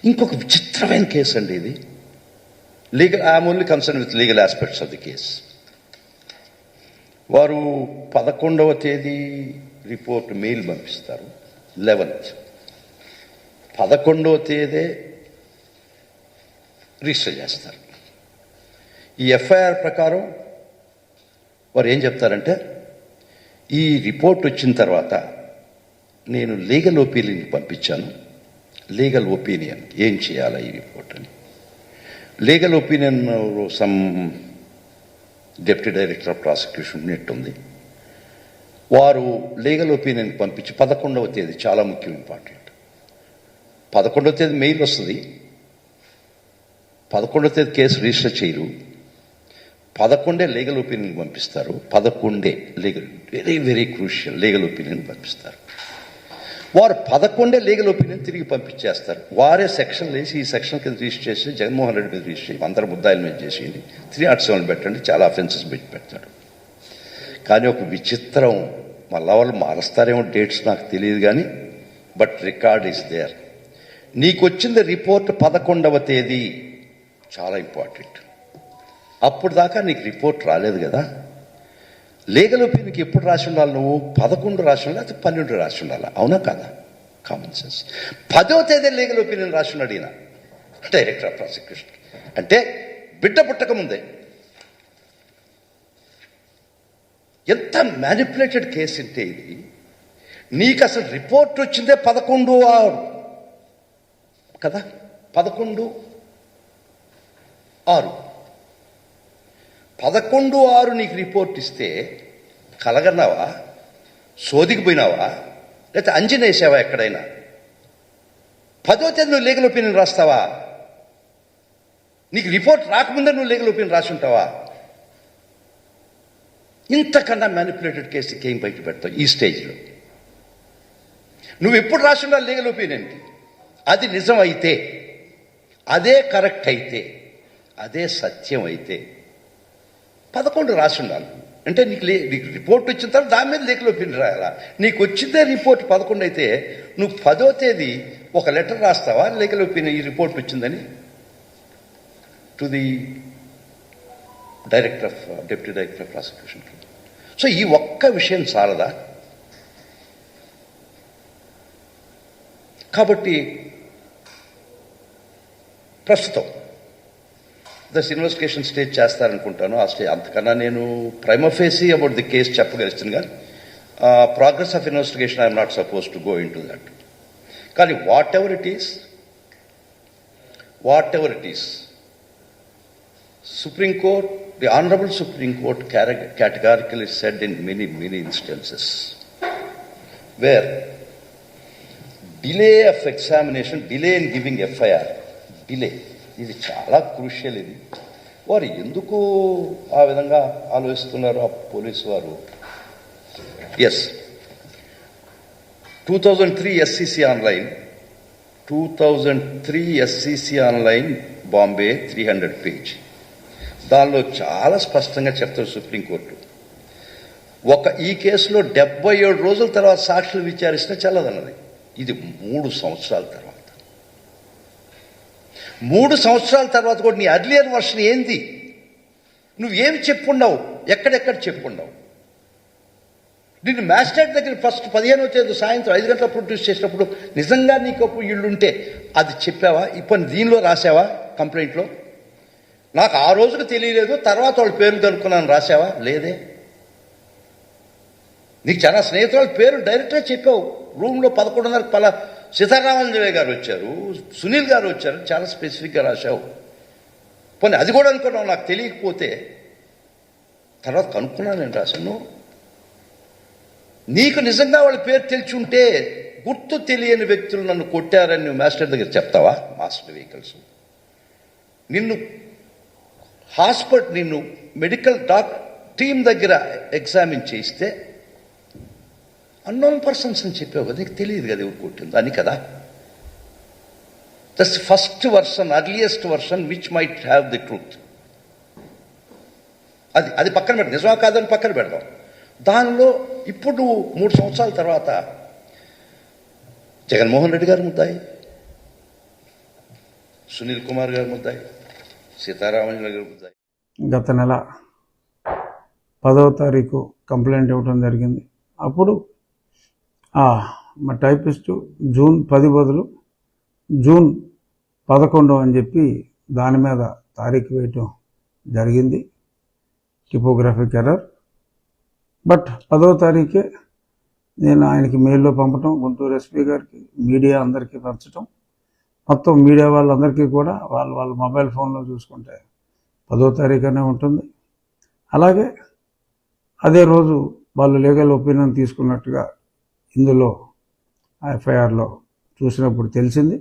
ఇంకొక విచిత్రమైన కేసు అండి ఇది. Legal, I'm only concern with legal aspects of the case. వారు 11వ తేదీ రిపోర్ట్ మెయిల్ పంపిస్తారు. 11th 11వ తేదీ రిజిస్టర్ చేస్తారు. ఈ ఎఫ్ఐఆర్ ప్రకారం వారు ఏం చెప్తారంటే, ఈ రిపోర్ట్ వచ్చిన తర్వాత నేను లీగల్ ఒపీనియన్ పంపించాను. లీగల్ ఒపీనియన్ ఏం చేయాలా ఈ రిపోర్ట్ అని. Legal opinion some deputy director of prosecution నెట్టుంది. వారు లీగల్ ఒపీనియన్ పంపించి 11వ తేదీ, చాలా ముఖ్యం, ఇంపార్టెంట్, 11వ తేదీ మెయిల్ వస్తుంది. 11వ తేదీ కేసు రిజిస్టర్ చేయరు. 11 లీగల్ ఒపీనియన్ పంపిస్తారు. 11 legal, very very crucial legal opinion పంపిస్తారు. వారు 11 లీగల్ ఒపీనియన్ తిరిగి పంపించేస్తారు. వారే సెక్షన్ వేసి, ఈ సెక్షన్ కింద రిజిస్టర్ చేసి జగన్మోహన్ రెడ్డి మీద రిజిస్టర్ చేసి అందరు ముద్దాయిల మీద చేసేయండి, 307 పెట్టండి, చాలా అఫెన్సెస్ పెడతాడు. కానీ ఒక విచిత్రం, మళ్ళా వాళ్ళు మారుస్తారేమో డేట్స్ నాకు తెలియదు కానీ, బట్ రికార్డ్ ఈస్ దేర్. నీకు వచ్చింది రిపోర్ట్ 11వ తేదీ, చాలా ఇంపార్టెంట్. అప్పుడు దాకా నీకు రిపోర్ట్ రాలేదు కదా. లీగల్ ఒపీనియన్కి ఎప్పుడు రాసి ఉండాలి నువ్వు? 11 రాసి ఉండాలి, లేకపోతే 12 రాసి ఉండాలి, అవునా కదా? Common sense. 10వ తేదీ లీగల్ ఒపీనియన్ రాసి ఉన్నాడు ఈయన, డైరెక్టర్ ఆఫ్ ప్రాసిక్యూషన్. అంటే బిడ్డ పుట్టక ముందే. ఎంత మ్యానిపులేటెడ్ కేసు అంటే ఇది. నీకు అసలు రిపోర్ట్ వచ్చిందే 11/6 కదా, 11/6. 11/6 నీకు రిపోర్ట్ ఇస్తే కలగన్నావా, సోదికి పోయినావా, లేకపోతే అంజన వేసావా ఎక్కడైనా? 10వ తేదీ నువ్వు లీగల్ ఒపీనియన్ రాస్తావా? నీకు రిపోర్ట్ రాకముందే నువ్వు లీగల్ ఒపీనియన్ రాసి ఉంటావా? ఇంతకన్నా మ్యానిపులేటెడ్ కేసుకి ఏం బయట పెడతావు ఈ స్టేజ్లో? నువ్వు ఎప్పుడు రాసి ఉండాలి లీగల్ ఒపీనియన్కి? అది నిజం అయితే, అదే కరెక్ట్ అయితే, అదే సత్యం అయితే 11 రాసి ఉండాలి. అంటే నీకు రిపోర్ట్ వచ్చిన తర్వాత దాని మీద లీగల్ ఒపీనియన్ రాయాలా? నీకు వచ్చిందే రిపోర్ట్ 11 అయితే నువ్వు 10వ తేదీ ఒక లెటర్ రాస్తావా లీగల్ ఒపీనియన్ ఈ రిపోర్ట్ వచ్చిందని to the deputy director of prosecution. So ఈ ఒక్క విషయం చాలదా? కాబట్టి ప్రస్తుతం దస్ ఇన్వెస్టిగేషన్ స్టేజ్ చేస్తారనుకుంటాను. ఆ స్టేజ్ అంతకన్నా నేను prima facie about the case చెప్పగలుగుతాను కానీ progress of investigation I'm not suppose to go into that. కానీ whatever it is Supreme Court, the Honorable Supreme Court categorically said in many instances where delay of examination, delay in giving FIR, delay, ఇది చాలా crucial. ఇది వారు ఎందుకు ఆ విధంగా ఆలోచిస్తున్నారు ఆ పోలీసు వారు? Yes, 2003 SCC online, 2003 SCC online Bombay 300 page, దానిలో చాలా స్పష్టంగా చెప్తారు సుప్రీంకోర్టు, ఈ కేసులో 77 రోజుల తర్వాత సాక్షులు విచారిస్తే చెల్లదన్నది. ఇది 3 సంవత్సరాల తర్వాత. 3 సంవత్సరాల తర్వాత కూడా నీ అర్లియర్ వర్షన్ ఏంది? నువ్వేమి చెప్పుండవు, ఎక్కడెక్కడ చెప్పుండవు. నిన్ను మ్యాజిస్ట్రేట్ దగ్గర ఫస్ట్ 15వ తేదీ సాయంత్రం 5 గంటల ప్రొడ్యూస్ చేసినప్పుడు నిజంగా నీకు ఇల్లుంటే అది చెప్పావా? ఇప్పుడు దీనిలో రాసావా కంప్లైంట్లో? నాకు ఆ రోజుకు తెలియలేదు, తర్వాత వాళ్ళ పేర్లు కనుక్కున్నాను రాసావా? లేదే. నీకు చాలా స్నేహితుల పేరు డైరెక్ట్గా చెప్పావు. రూమ్లో 11:30 సీతారామంజనే గారు వచ్చారు, సునీల్ గారు వచ్చారు, చాలా స్పెసిఫిక్గా రాశావు. పోనీ అది కూడా అనుకున్నావు నాకు తెలియకపోతే, తర్వాత కనుక్కున్నాను నేను రాశాను. నీకు నిజంగా వాళ్ళ పేరు తెలిసి ఉంటే గుర్తు తెలియని వ్యక్తులు నన్ను కొట్టారని నువ్వు మాస్టర్ దగ్గర చెప్తావా? మాస్టర్ వెహికల్స్ నిన్ను నిన్ను మెడికల్ టీం దగ్గర ఎగ్జామిన్ చేయిస్తే అన్నోన్ పర్సన్స్ అని చెప్పావు కదా, నీకు తెలియదు కదా ఎవరు కొట్టింది అని కదా. That's first version, earliest version which might have the truth. అది పక్కన పెడదాం, నిజమా కాదని పక్కన పెడదాం. దానిలో ఇప్పుడు 3 సంవత్సరాల తర్వాత జగన్మోహన్ రెడ్డి గారు ముద్దాయి, సునీల్ కుమార్ గారి ముద్దాయి, సీతారామన్ గారి ముద్దాయి. గత నెల 10వ తారీఖు కంప్లైంట్ ఇవ్వడం జరిగింది. అప్పుడు మా టైపిస్టు జూన్ 10 బదులు జూన్ 11 అని చెప్పి దాని మీద తారీఖు వేయటం జరిగింది. టిపోగ్రఫిక్ ఎర్రర్. బట్ 10వ తారీఖే నేను ఆయనకి మెయిల్లో పంపటం, గుంటూరు ఎస్పీ గారికి, మీడియా అందరికీ పంచటం, మొత్తం మీడియా వాళ్ళందరికీ కూడా వాళ్ళ మొబైల్ ఫోన్లో చూసుకుంటే 10వ తారీఖునే ఉంటుంది. అలాగే అదే రోజు వాళ్ళు లీగల్ ఒపీనియన్ తీసుకున్నట్టుగా ఇందులో ఎఫ్ఐఆర్లో చూసినప్పుడు తెలిసింది.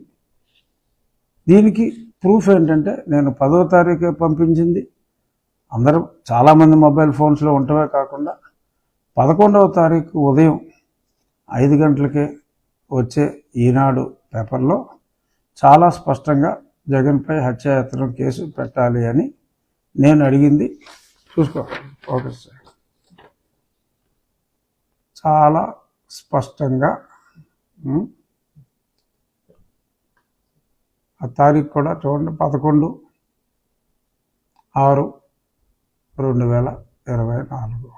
దీనికి ప్రూఫ్ ఏంటంటే నేను 10వ తారీఖే పంపించింది అందరూ చాలామంది మొబైల్ ఫోన్స్లో ఉండటమే కాకుండా 11వ తారీఖు ఉదయం 5 గంటలకే వచ్చే ఈనాడు పేపర్లో చాలా స్పష్టంగా జగన్పై హత్యాయత్నం కేసు పెట్టాలి అని నేను అడిగింది. చూసుకో ఓకే సార్, చాలా స్పష్టంగా ఆ తారీఖు కూడా చూడండి, 11/6/2024.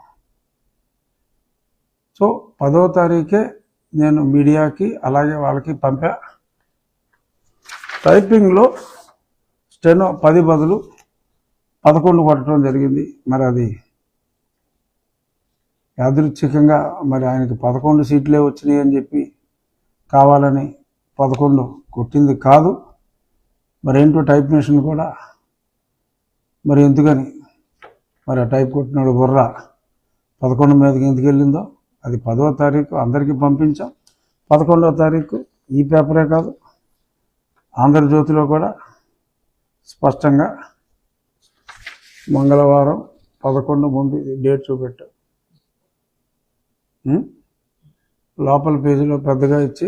సో 10వ తారీఖే నేను మీడియాకి అలాగే వాళ్ళకి పంపా. టైపింగ్లో స్టెనో 10 బదులు 11 కొట్టడం జరిగింది. మరి అది యాదృచ్ఛికంగా మరి ఆయనకి 11 సీట్లే వచ్చినాయి అని చెప్పి కావాలని 11 కొట్టింది కాదు. మరి ఏంటో టైప్ మిషన్ కూడా మరి ఎందుకని మరి ఆ టైప్ కొట్టినాడు బుర్ర 11 మీదకి ఎందుకు వెళ్ళిందో అది 10వ తారీఖు అందరికీ పంపించాం. 11వ తారీఖు ఈ పేపరే కాదు ఆంధ్రజ్యోతిలో కూడా స్పష్టంగా మంగళవారం 11 ముందు డేట్ చూపెట్టాం. లోపల పేజీలో పెద్దగా ఇచ్చి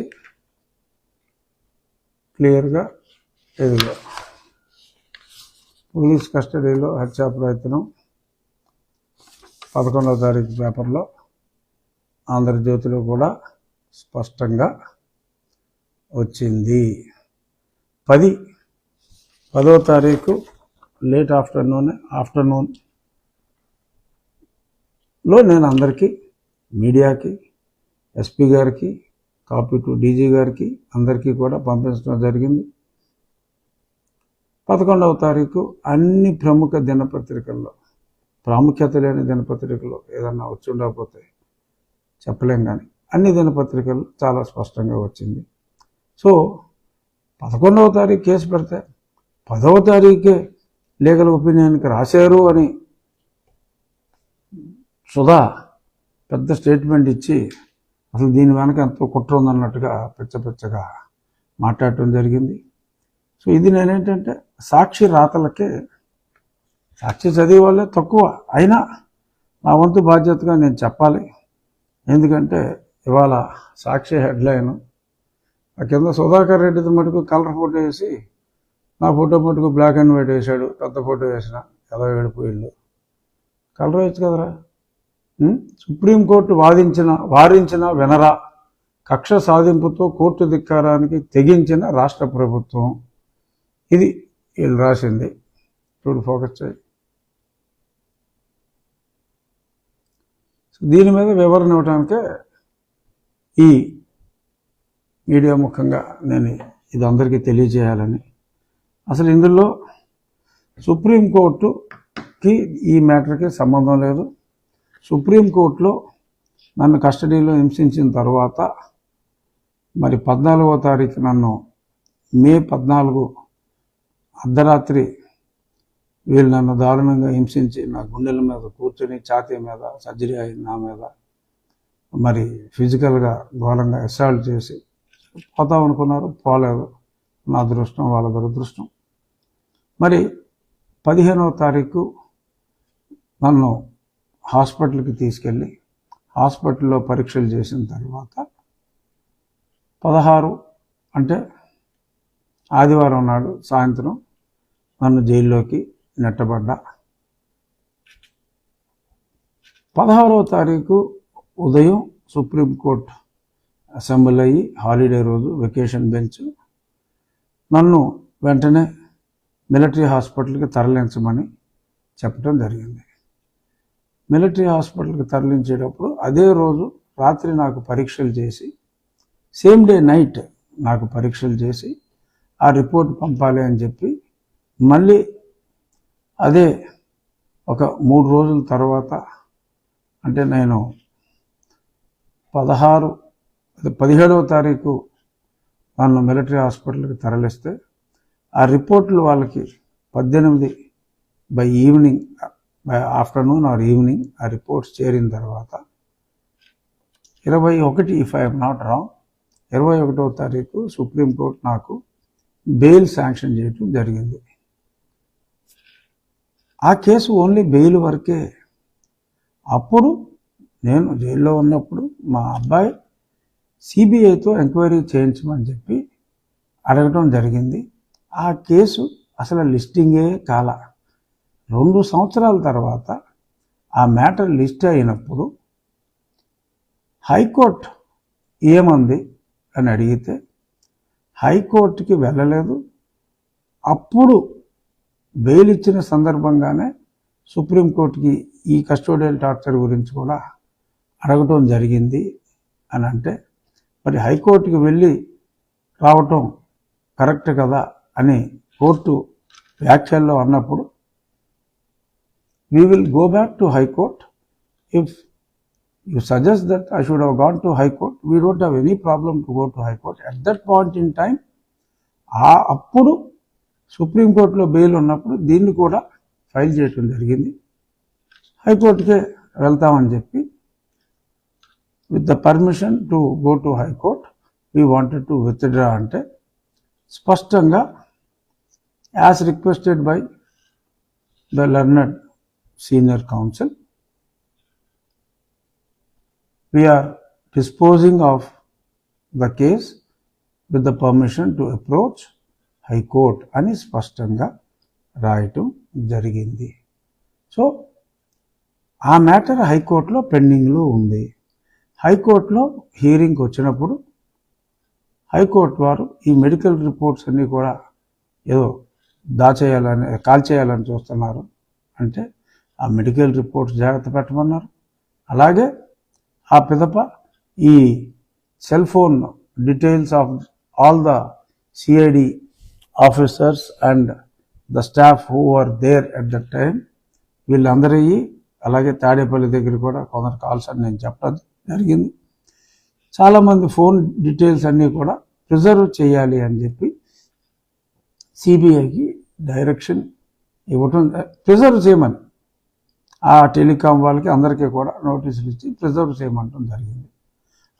క్లియర్గా ఎదుగు పోలీస్ కస్టడీలో హత్యా ప్రయత్నం 11వ తారీఖు పేపర్లో ఆంధ్రజ్యోతిలో కూడా స్పష్టంగా వచ్చింది. 10వ తారీఖు లేట్ ఆఫ్టర్నూన్లో నేను అందరికీ మీడియాకి, ఎస్పీ గారికి, కాపీ టు డీజీ గారికి అందరికీ కూడా పంపించడం జరిగింది. 11వ తారీఖు అన్ని ప్రముఖ దినపత్రికల్లో, ప్రాముఖ్యత లేని దినపత్రికల్లో ఏదన్నా వచ్చి ఉండకపోతే చెప్పలేం, కానీ అన్ని దినపత్రికలు చాలా స్పష్టంగా వచ్చింది. సో 11వ తారీఖు కేసు పెడితే 10వ తారీఖే లీగల్ ఒపీనియన్కి రాశారు అని సుధా పెద్ద స్టేట్మెంట్ ఇచ్చి అసలు దీని వెనక ఎంతో కుట్ర ఉందన్నట్టుగా పిచ్చగా మాట్లాడటం జరిగింది. సో ఇది నేనేంటంటే సాక్షి రాతలకే, సాక్షి చదివే వాళ్ళే తక్కువ, అయినా నా వంతు బాధ్యతగా నేను చెప్పాలి. ఎందుకంటే ఇవాళ సాక్షి హెడ్లైన్ ఆ కింద సుధాకర్ రెడ్డిది మటుకు కలర్ ఫోటో వేసి నా ఫోటో మటుకు బ్లాక్ అండ్ వైట్ వేసాడు, పెద్ద ఫోటో వేసిన ఏదో ఏడిపోయిళ్ళు. కలర్ వేయచ్చు కదరా. సుప్రీంకోర్టు వారించిన వినరా, కక్ష సాధింపుతో కోర్టు ధిక్కారానికి తెగించిన రాష్ట్ర ప్రభుత్వం. ఇది వీళ్ళు రాసింది. చూడు, ఫోకస్ చేయి. దీని మీద వివరణ ఇవ్వడానికే ఈ మీడియా ముఖంగా నేను ఇది అందరికీ తెలియజేయాలని. అసలు ఇందులో సుప్రీంకోర్టుకి ఈ మ్యాటర్కి సంబంధం లేదు. సుప్రీంకోర్టులో నన్ను కస్టడీలో హింసించిన తర్వాత మరి 14వ తారీఖు నన్ను మే 14 అర్ధరాత్రి వీళ్ళు నన్ను దారుణంగా హింసించి నా గుండెల మీద కూర్చొని ఛాతీ మీద సర్జరీ అయింది, నా మీద మరి ఫిజికల్గా ఘోరంగా అసాల్ట్ చేసి పోతామనుకున్నారు, పోలేదు. నా అదృష్టం, వాళ్ళ దురదృష్టం. మరి 15వ తారీఖు నన్ను హాస్పిటల్కి తీసుకెళ్ళి హాస్పిటల్లో పరీక్షలు చేసిన తర్వాత 16 అంటే ఆదివారం నాడు సాయంత్రం నన్ను జైల్లోకి నెట్టబడ్డా. 16వ తారీఖు ఉదయం సుప్రీంకోర్టు అసెంబ్లీ అయ్యి హాలిడే రోజు వెకేషన్ బెంచ్ నన్ను వెంటనే మిలిటరీ హాస్పిటల్కి తరలించమని చెప్పడం జరిగింది. మిలిటరీ హాస్పిటల్కి తరలించేటప్పుడు అదే రోజు రాత్రి నాకు పరీక్షలు చేసి, సేమ్ డే నైట్ నాకు పరీక్షలు చేసి ఆ రిపోర్ట్ పంపాలి అని చెప్పి మళ్ళీ అదే ఒక 3 రోజుల తర్వాత, అంటే నేను 17వ తారీఖు నన్ను మిలిటరీ హాస్పిటల్కి తరలిస్తే ఆ రిపోర్ట్లు వాళ్ళకి 18 by evening, by afternoon or evening ఆ రిపోర్ట్స్ చేరిన తర్వాత 21, ఇఫ్ ఐఎమ్ నాట్ రాంగ్, 21వ తారీఖు సుప్రీంకోర్టు నాకు బెయిల్ శాంక్షన్ చేయడం జరిగింది. ఆ కేసు ఓన్లీ బెయిల్ వరకే. అప్పుడు నేను జైల్లో ఉన్నప్పుడు మా అబ్బాయి సిబిఐతో ఎంక్వైరీ చేయించమని చెప్పి అడగడం జరిగింది. ఆ కేసు అసలు లిస్టింగే కాల. 2 సంవత్సరాల తర్వాత ఆ మ్యాటర్ లిస్ట్ అయినప్పుడు హైకోర్టు ఏమంది అని అడిగితే హైకోర్టుకి వెళ్ళలేదు. అప్పుడు బెయిల్ ఇచ్చిన సందర్భంగానే సుప్రీంకోర్టుకి ఈ కస్టోడియల్ టార్చర్ గురించి కూడా అడగటం జరిగింది అని అంటే, మరి హైకోర్టుకి వెళ్ళి రావటం కరెక్ట్ కదా అని కోర్టు వ్యాఖ్యల్లో అన్నప్పుడు, we will go back to High Court. If you suggest that I should have gone to High Court, we don't have any problem to go to High Court. At that point in time, అప్పుడు సుప్రీంకోర్టులో bail ఉన్నప్పుడు దీన్ని కూడా file చేయడం జరిగింది. హైకోర్టుకే వెళ్తామని చెప్పి, with the permission to go to high court we wanted to withdraw అంటే స్పష్టంగా as requested by the learned senior counsel, we are disposing of the case with the permission to approach High Court అని స్పష్టంగా రాయటం జరిగింది. So ఆ matter హైకోర్టులో పెండింగ్లో ఉంది. హైకోర్టులో హియరింగ్కి వచ్చినప్పుడు హైకోర్టు వారు ఈ మెడికల్ రిపోర్ట్స్ అన్నీ కూడా ఏదో కాల్చేయాలని చూస్తున్నారు అంటే ఆ మెడికల్ రిపోర్ట్స్ జాగ్రత్త పెట్టమన్నారు. అలాగే ఆ పిదప ఈ cell phone details of all the CID officers and the staff who are there at the time, వీళ్ళందరూ, అలాగే తాడేపల్లి దగ్గర కూడా కొందరు కాల్స్ అని నేను చెప్పడం జరిగింది. చాలామంది ఫోన్ డీటెయిల్స్ అన్నీ కూడా ప్రిజర్వ్ చేయాలి అని చెప్పి సిబిఐకి డైరెక్షన్ ఇవ్వటం, ప్రిజర్వ్ చేయమని ఆ టెలికాం వాళ్ళకి అందరికీ కూడా నోటీసులు ఇచ్చి ప్రిజర్వ్ చేయమంటం జరిగింది.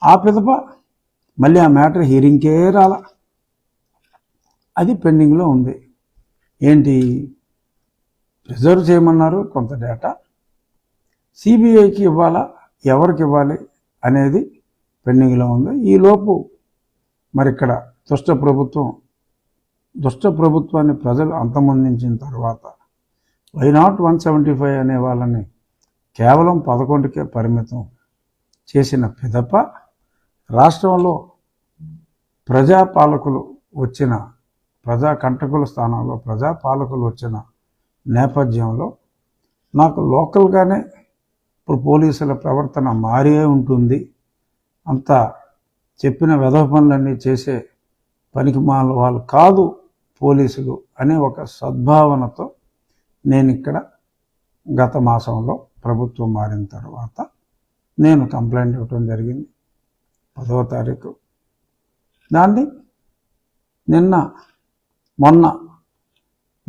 ఆ పిదప మళ్ళీ ఆ మ్యాటర్ హియరింగ్కే రాలా, అది పెండింగ్లో ఉంది. ఏంటి, ప్రిజర్వ్ చేయమన్నారు కొంత డేటా, సిబిఐకి ఇవ్వాలా, ఎవరికి ఇవ్వాలి అనేది పెండింగ్లో ఉంది. ఈలోపు మరి ఇక్కడ దుష్ట ప్రభుత్వాన్ని ప్రజలు అంతమొందించిన తర్వాత వై నాట్ 175 అనే వాళ్ళని కేవలం 11కే పరిమితం చేసిన పిదప రాష్ట్రంలో ప్రజాకంటకుల స్థానంలో ప్రజాపాలకులు వచ్చిన నేపథ్యంలో నాకు లోకల్గానే ఇప్పుడు పోలీసుల ప్రవర్తన మారే ఉంటుంది, అంతా చెప్పిన వెధవ పనులన్నీ చేసే పనికిమాల వాళ్ళు కాదు పోలీసులు అనే ఒక సద్భావనతో నేను ఇక్కడ గత మాసంలో ప్రభుత్వం మారిన తర్వాత నేను కంప్లైంట్ ఇవ్వటం జరిగింది 10వ తారీఖు. దాన్ని మొన్న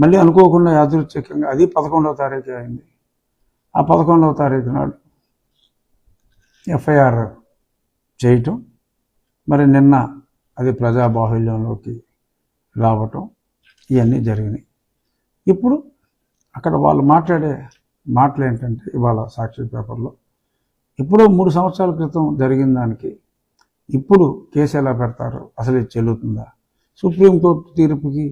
మళ్ళీ అనుకోకుండా యాదృచ్ఛికంగా అది 11వ తారీఖు అయింది. ఆ 11వ తారీఖు నాడు ఎఫ్ఐఆర్ చేయటం, మరి నిన్న అది ప్రజాబాహుల్యంలోకి రావటం, ఇవన్నీ జరిగినాయి. ఇప్పుడు అక్కడ వాళ్ళు మాట్లాడే మాటలు ఏంటంటే, ఇవాళ సాక్షి పేపర్లో ఇప్పుడు 3 సంవత్సరాల క్రితం జరిగిన దానికి ఇప్పుడు కేసు ఎలా పెడతారు, అసలు ఇది చెల్లుతుందా, సుప్రీంకోర్టు తీర్పుకి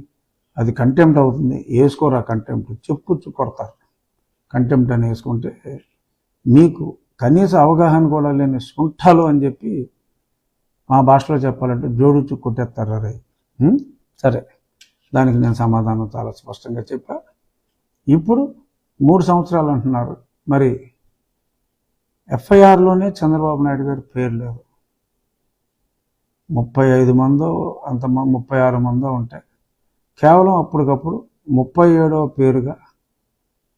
అది కంటెంప్ట్ అవుతుంది, వేసుకోరా కంటెంప్ట్, చెప్పుచ్చు కొడతారు. కంటెంప్ట్ అని వేసుకుంటే మీకు కనీస అవగాహన కూడా లేని సుంఠాలు అని చెప్పి మా భాషలో చెప్పాలంటే జోడుచు కొట్టేస్తారు. రే సరే, దానికి నేను సమాధానం చాలా స్పష్టంగా చెప్పా. ఇప్పుడు 3 సంవత్సరాలు అంటున్నారు. మరి ఎఫ్ఐఆర్లోనే చంద్రబాబు నాయుడు గారి పేరు లేదు. 35 మందో 36 మందో ఉంటాయి. కేవలం అప్పటికప్పుడు 37వ పేరుగా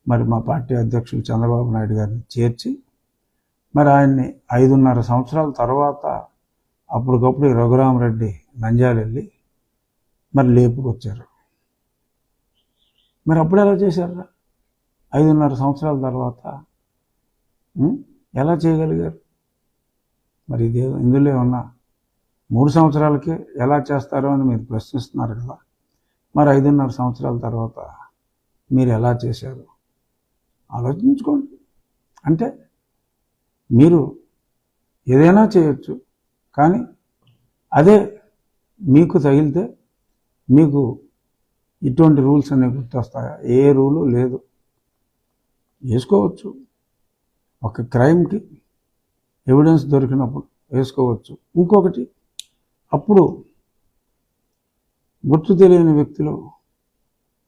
మరి మా పార్టీ అధ్యక్షులు చంద్రబాబు నాయుడు గారిని చేర్చి మరి ఆయన్ని 5.5 సంవత్సరాల తర్వాత అప్పటికప్పుడు రఘురామరెడ్డి నంద్యాల వెళ్ళి మరి లేపుకొచ్చారు. మరి అప్పుడు ఎలా చేశారా? 5.5 సంవత్సరాల తర్వాత ఎలా చేయగలిగారు? మరి ఇందులో ఏమన్నా 3 సంవత్సరాలకే ఎలా చేస్తారో అని మీరు ప్రశ్నిస్తున్నారు కదా. మరి 5.5 సంవత్సరాల తర్వాత మీరు ఎలా చేశారు ఆలోచించుకోండి. అంటే మీరు ఏదైనా చేయొచ్చు, కానీ అదే మీకు తగిలితే మీకు ఇటువంటి రూల్స్ అనేవి గుర్తొస్తాయా? ఏ రూలు లేదు. వేసుకోవచ్చు, ఒక క్రైమ్కి ఎవిడెన్స్ దొరికినప్పుడు వేసుకోవచ్చు. ఇంకొకటి, అప్పుడు గుర్తు తెలియని వ్యక్తులు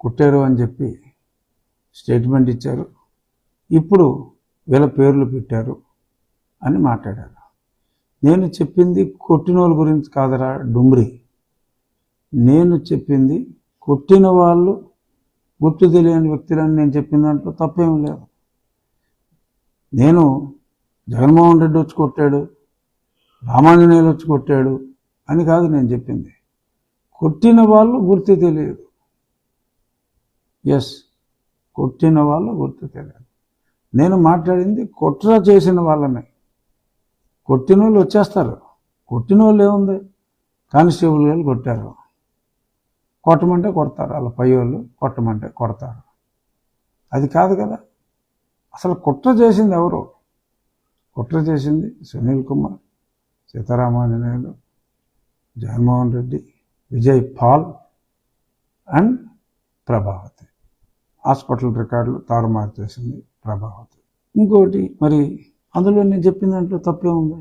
కుట్టారు అని చెప్పి స్టేట్మెంట్ ఇచ్చారు. ఇప్పుడు వీళ్ళ పేర్లు పెట్టారు అని మాట్లాడారు. నేను చెప్పింది కొట్టినోళ్ళ గురించి కాదరా డుమ్రి. నేను చెప్పింది కొట్టిన వాళ్ళు గుర్తు తెలియని వ్యక్తులని నేను చెప్పిన దాంట్లో తప్పేం లేదు. నేను జగన్మోహన్ రెడ్డి వచ్చి కొట్టాడు, రామాంజనేయులు వచ్చి కొట్టాడు అని కాదు నేను చెప్పింది. కొట్టిన వాళ్ళు గుర్తు తెలియదు. ఎస్, కొట్టిన వాళ్ళు గుర్తు తెలియదు. నేను మాట్లాడింది కుట్ర చేసిన వాళ్ళని. కొట్టిన వాళ్ళు వచ్చేస్తారు. కొట్టిన వాళ్ళు ఏముంది, కానిస్టేబుల్ వాళ్ళు కొట్టారు, కొట్టమంటే కొడతారు. వాళ్ళ పై వాళ్ళు కొట్టమంటే కొడతారు. అది కాదు కదా. అసలు కుట్ర చేసింది ఎవరు? కుట్ర చేసింది సునీల్ కుమార్, సీతారామాంజనేయులు, జగన్మోహన్ రెడ్డి, విజయ్ పాల్ అండ్ ప్రభావతి. హాస్పిటల్ రికార్డులు తారుమారు చేసింది ప్రభావతి. ఇంకోటి, మరి అందులో నేను చెప్పిన దాంట్లో తప్పే ఉంది.